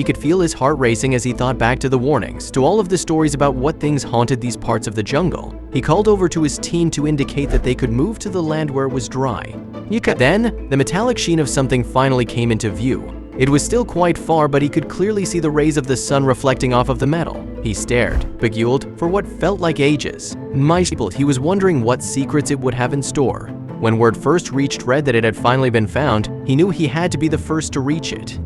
He could feel his heart racing as he thought back to the warnings, to all of the stories about what things haunted these parts of the jungle. He called over to his team to indicate that they could move to the land where it was dry. Then, the metallic sheen of something finally came into view. It was still quite far, but he could clearly see the rays of the sun reflecting off of the metal. He stared, beguiled, for what felt like ages. He was wondering what secrets it would have in store. When word first reached Fred that it had finally been found, he knew he had to be the first to reach it.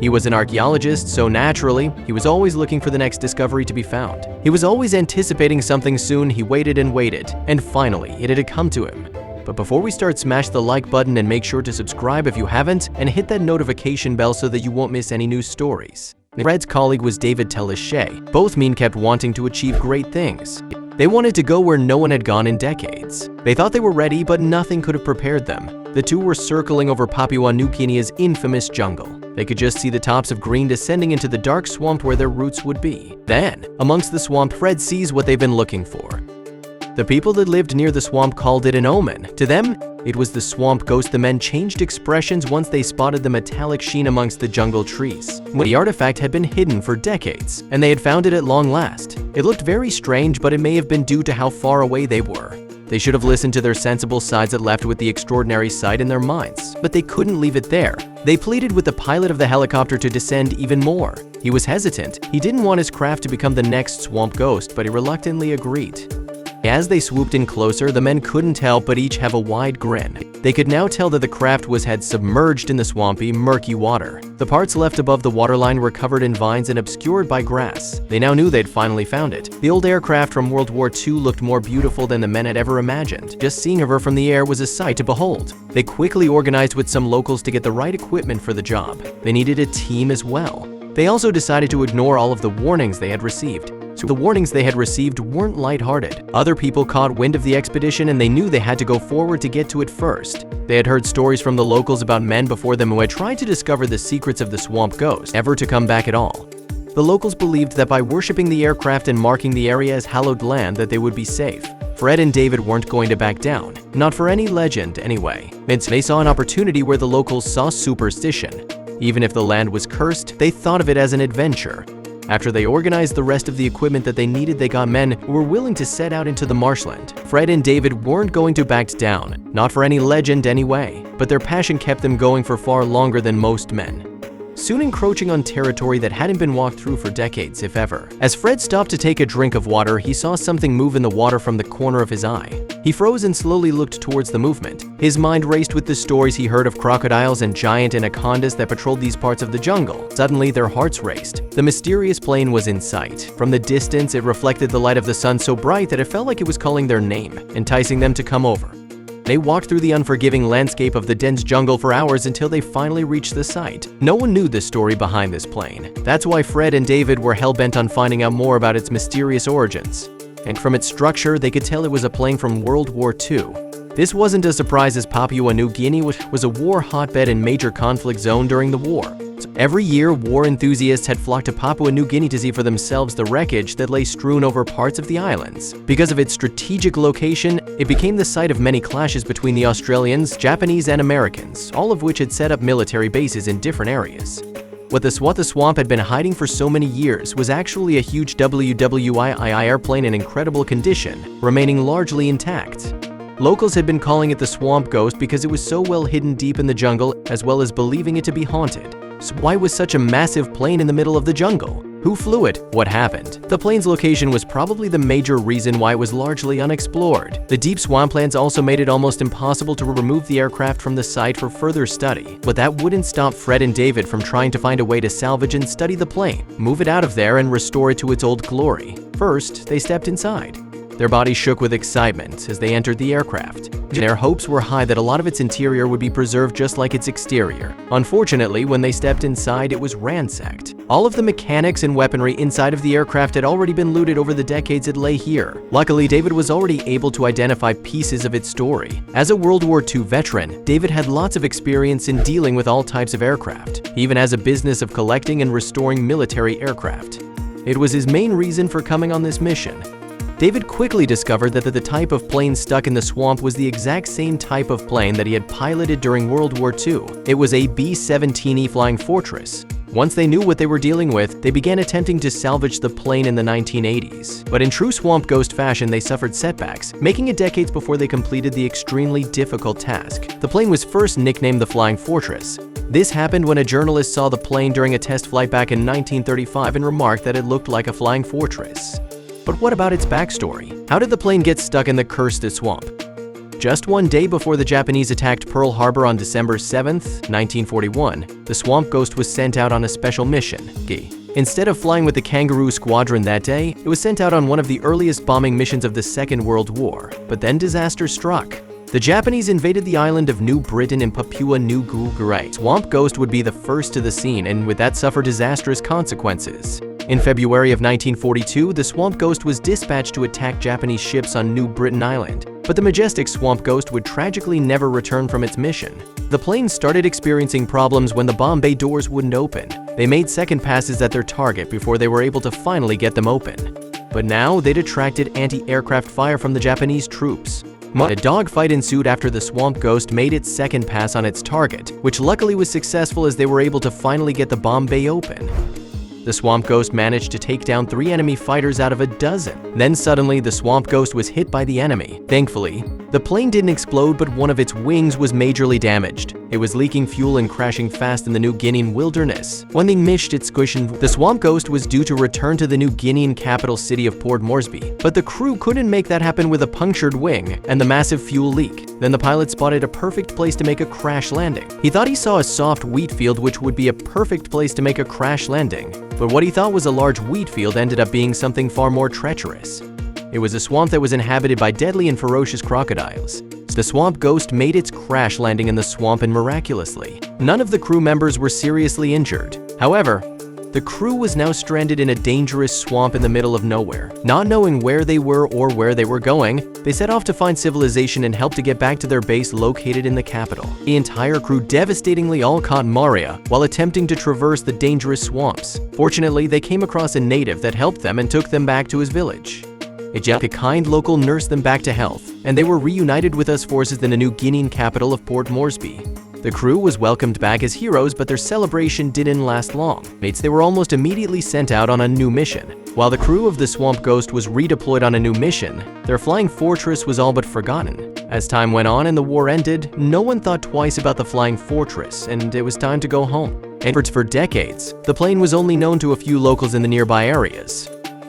He was an archaeologist, so naturally, he was always looking for the next discovery to be found. He was always anticipating something soon. He waited and waited, and finally, it had come to him. But before we start, smash the like button and make sure to subscribe if you haven't, and hit that notification bell so that you won't miss any new stories. Fred's colleague was David Teleshay. Both men kept wanting to achieve great things. They wanted to go where no one had gone in decades. They thought they were ready, but nothing could have prepared them. The two were circling over Papua New Guinea's infamous jungle. They could just see the tops of green descending into the dark swamp where their roots would be. Then, amongst the swamp, Fred sees what they've been looking for. The people that lived near the swamp called it an omen. To them, it was the swamp ghost. The men changed expressions once they spotted the metallic sheen amongst the jungle trees. The artifact had been hidden for decades, and they had found it at long last. It looked very strange, but it may have been due to how far away they were. They should have listened to their sensible sides that left with the extraordinary sight in their minds, but they couldn't leave it there. They pleaded with the pilot of the helicopter to descend even more. He was hesitant. He didn't want his craft to become the next swamp ghost, but he reluctantly agreed. As they swooped in closer, the men couldn't help but each have a wide grin. They could now tell that the craft had submerged in the swampy, murky water. The parts left above the waterline were covered in vines and obscured by grass. They now knew they'd finally found it. The old aircraft from World War II looked more beautiful than the men had ever imagined. Just seeing her from the air was a sight to behold. They quickly organized with some locals to get the right equipment for the job. They needed a team as well. They also decided to ignore all of the warnings they had received. So the warnings they had received weren't lighthearted. Other people caught wind of the expedition and they knew they had to go forward to get to it first. They had heard stories from the locals about men before them who had tried to discover the secrets of the swamp ghost, never to come back at all. The locals believed that by worshipping the aircraft and marking the area as hallowed land that they would be safe. Fred and David weren't going to back down, not for any legend anyway. They saw an opportunity where the locals saw superstition. Even if the land was cursed, they thought of it as an adventure. After they organized the rest of the equipment that they needed, they got men who were willing to set out into the marshland. Fred and David weren't going to back down, not for any legend anyway, but their passion kept them going for far longer than most men. Soon encroaching on territory that hadn't been walked through for decades, if ever. As Fred stopped to take a drink of water, he saw something move in the water from the corner of his eye. He froze and slowly looked towards the movement. His mind raced with the stories he heard of crocodiles and giant anacondas that patrolled these parts of the jungle. Suddenly, their hearts raced. The mysterious plane was in sight. From the distance, it reflected the light of the sun so bright that it felt like it was calling their name, enticing them to come over. They walked through the unforgiving landscape of the dense jungle for hours until they finally reached the site. No one knew the story behind this plane. That's why Fred and David were hell-bent on finding out more about its mysterious origins. And from its structure, they could tell it was a plane from World War II. This wasn't a surprise, as Papua New Guinea was a war hotbed and major conflict zone during the war. Every year, war enthusiasts had flocked to Papua New Guinea to see for themselves the wreckage that lay strewn over parts of the islands. Because of its strategic location, it became the site of many clashes between the Australians, Japanese, and Americans, all of which had set up military bases in different areas. What the Swamp had been hiding for so many years was actually a huge WWII airplane in incredible condition, remaining largely intact. Locals had been calling it the Swamp Ghost because it was so well hidden deep in the jungle, as well as believing it to be haunted. So why was such a massive plane in the middle of the jungle? Who flew it? What happened? The plane's location was probably the major reason why it was largely unexplored. The deep swamplands also made it almost impossible to remove the aircraft from the site for further study. But that wouldn't stop Fred and David from trying to find a way to salvage and study the plane, move it out of there, and restore it to its old glory. First, they stepped inside. Their bodies shook with excitement as they entered the aircraft. Their hopes were high that a lot of its interior would be preserved just like its exterior. Unfortunately, when they stepped inside, it was ransacked. All of the mechanics and weaponry inside of the aircraft had already been looted over the decades it lay here. Luckily, David was already able to identify pieces of its story. As a World War II veteran, David had lots of experience in dealing with all types of aircraft. He even has a business of collecting and restoring military aircraft. It was his main reason for coming on this mission. David quickly discovered that the type of plane stuck in the swamp was the exact same type of plane that he had piloted during World War II. It was a B-17E Flying Fortress. Once they knew what they were dealing with, they began attempting to salvage the plane in the 1980s. But in true Swamp Ghost fashion, they suffered setbacks, making it decades before they completed the extremely difficult task. The plane was first nicknamed the Flying Fortress. This happened when a journalist saw the plane during a test flight back in 1935 and remarked that it looked like a flying fortress. But what about its backstory? How did the plane get stuck in the cursed swamp? Just one day before the Japanese attacked Pearl Harbor on December 7, 1941, the Swamp Ghost was sent out on a special mission. Instead of flying with the Kangaroo Squadron that day, it was sent out on one of the earliest bombing missions of the Second World War. But then disaster struck. The Japanese invaded the island of New Britain in Papua New Guinea. Swamp Ghost would be the first to the scene and with that suffer disastrous consequences. In February of 1942, the Swamp Ghost was dispatched to attack Japanese ships on New Britain Island. But the majestic Swamp Ghost would tragically never return from its mission. The plane started experiencing problems when the bomb bay doors wouldn't open. They made second passes at their target before they were able to finally get them open. But now they'd attracted anti-aircraft fire from the Japanese troops. A dogfight ensued after the Swamp Ghost made its second pass on its target, which luckily was successful as they were able to finally get the bomb bay open. The Swamp Ghost managed to take down 3 enemy fighters out of a dozen. Then suddenly, the Swamp Ghost was hit by the enemy. Thankfully, the plane didn't explode, but one of its wings was majorly damaged. It was leaking fuel and crashing fast in the New Guinean wilderness. When they missed its squishing, the Swamp Ghost was due to return to the New Guinean capital city of Port Moresby. But the crew couldn't make that happen with a punctured wing and the massive fuel leak. Then the pilot spotted a perfect place to make a crash landing. He thought he saw a soft wheat field, which would be a perfect place to make a crash landing. But what he thought was a large wheat field ended up being something far more treacherous. It was a swamp that was inhabited by deadly and ferocious crocodiles. The Swamp Ghost made its crash landing in the swamp, and miraculously, none of the crew members were seriously injured. However, the crew was now stranded in a dangerous swamp in the middle of nowhere. Not knowing where they were or where they were going, they set off to find civilization and help to get back to their base located in the capital. The entire crew devastatingly all caught malaria while attempting to traverse the dangerous swamps. Fortunately, they came across a native that helped them and took them back to his village. A kind local nursed them back to health, and they were reunited with US forces in the New Guinean capital of Port Moresby. The crew was welcomed back as heroes, but their celebration didn't last long. They were almost immediately sent out on a new mission. While the crew of the Swamp Ghost was redeployed on a new mission, their flying fortress was all but forgotten. As time went on and the war ended, no one thought twice about the flying fortress, and it was time to go home. And for decades, the plane was only known to a few locals in the nearby areas.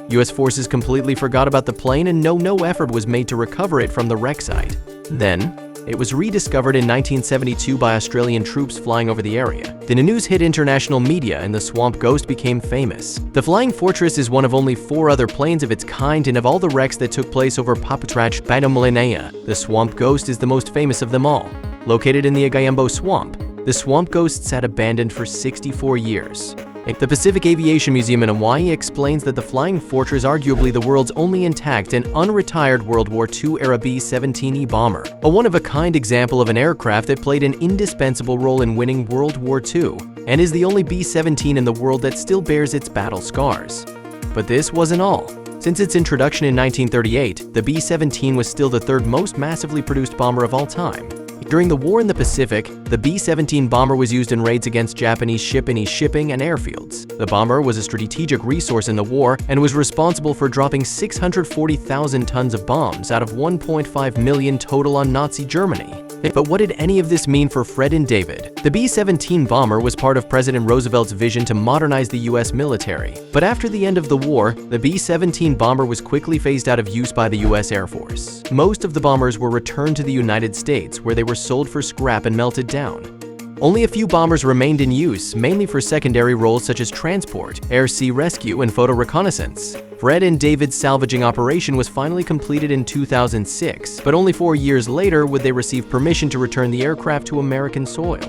US forces completely forgot about the plane, and no effort was made to recover it from the wreck site. Then, it was rediscovered in 1972 by Australian troops flying over the area. The news hit international media and the Swamp Ghost became famous. The Flying Fortress is one of only 4 other planes of its kind, and of all the wrecks that took place over Paputrach Millennia, the Swamp Ghost is the most famous of them all. Located in the Agayambo Swamp, the Swamp Ghost sat abandoned for 64 years. The Pacific Aviation Museum in Hawaii explains that the Flying Fortress is arguably the world's only intact and unretired World War II-era B-17E bomber, a one-of-a-kind example of an aircraft that played an indispensable role in winning World War II, and is the only B-17 in the world that still bears its battle scars. But this wasn't all. Since its introduction in 1938, the B-17 was still the 3rd most massively produced bomber of all time. During the war in the Pacific, the B-17 bomber was used in raids against Japanese shipping and airfields. The bomber was a strategic resource in the war and was responsible for dropping 640,000 tons of bombs out of 1.5 million total on Nazi Germany. But what did any of this mean for Fred and David? The B-17 bomber was part of President Roosevelt's vision to modernize the US military. But after the end of the war, the B-17 bomber was quickly phased out of use by the US Air Force. Most of the bombers were returned to the United States, where they were sold for scrap and melted down. Only a few bombers remained in use, mainly for secondary roles such as transport, air-sea rescue, and photo reconnaissance. Fred and David's salvaging operation was finally completed in 2006, but only 4 years later would they receive permission to return the aircraft to American soil.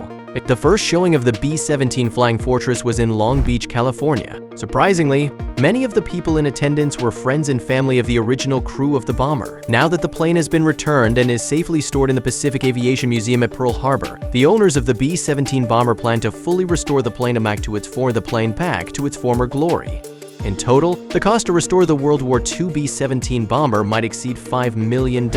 The first showing of the B-17 Flying Fortress was in Long Beach, California. Surprisingly, many of the people in attendance were friends and family of the original crew of the bomber. Now that the plane has been returned and is safely stored in the Pacific Aviation Museum at Pearl Harbor, the owners of the B-17 bomber plan to fully restore the plane back to its former glory. In total, the cost to restore the World War II B-17 bomber might exceed $5 million.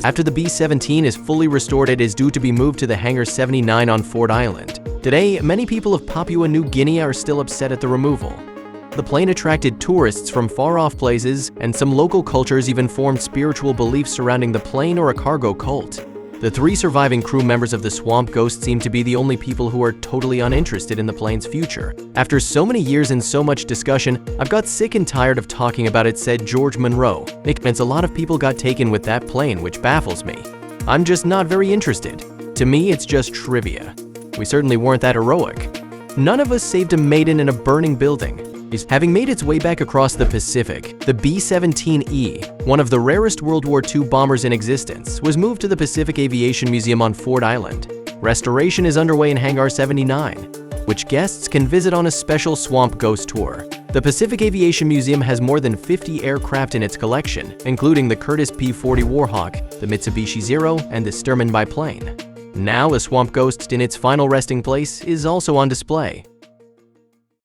After the B-17 is fully restored, it is due to be moved to the Hangar 79 on Ford Island. Today, many people of Papua New Guinea are still upset at the removal. The plane attracted tourists from far-off places, and some local cultures even formed spiritual beliefs surrounding the plane or a cargo cult. The 3 surviving crew members of the Swamp Ghost seem to be the only people who are totally uninterested in the plane's future. After so many years and so much discussion, I've got sick and tired of talking about it, said George Monroe. It means a lot of people got taken with that plane, which baffles me. I'm just not very interested. To me, it's just trivia. We certainly weren't that heroic. None of us saved a maiden in a burning building. Having made its way back across the Pacific, the B-17E, one of the rarest World War II bombers in existence, was moved to the Pacific Aviation Museum on Ford Island. Restoration is underway in Hangar 79, which guests can visit on a special Swamp Ghost tour. The Pacific Aviation Museum has more than 50 aircraft in its collection, including the Curtiss P-40 Warhawk, the Mitsubishi Zero, and the Stearman biplane. Now, a Swamp Ghost in its final resting place is also on display.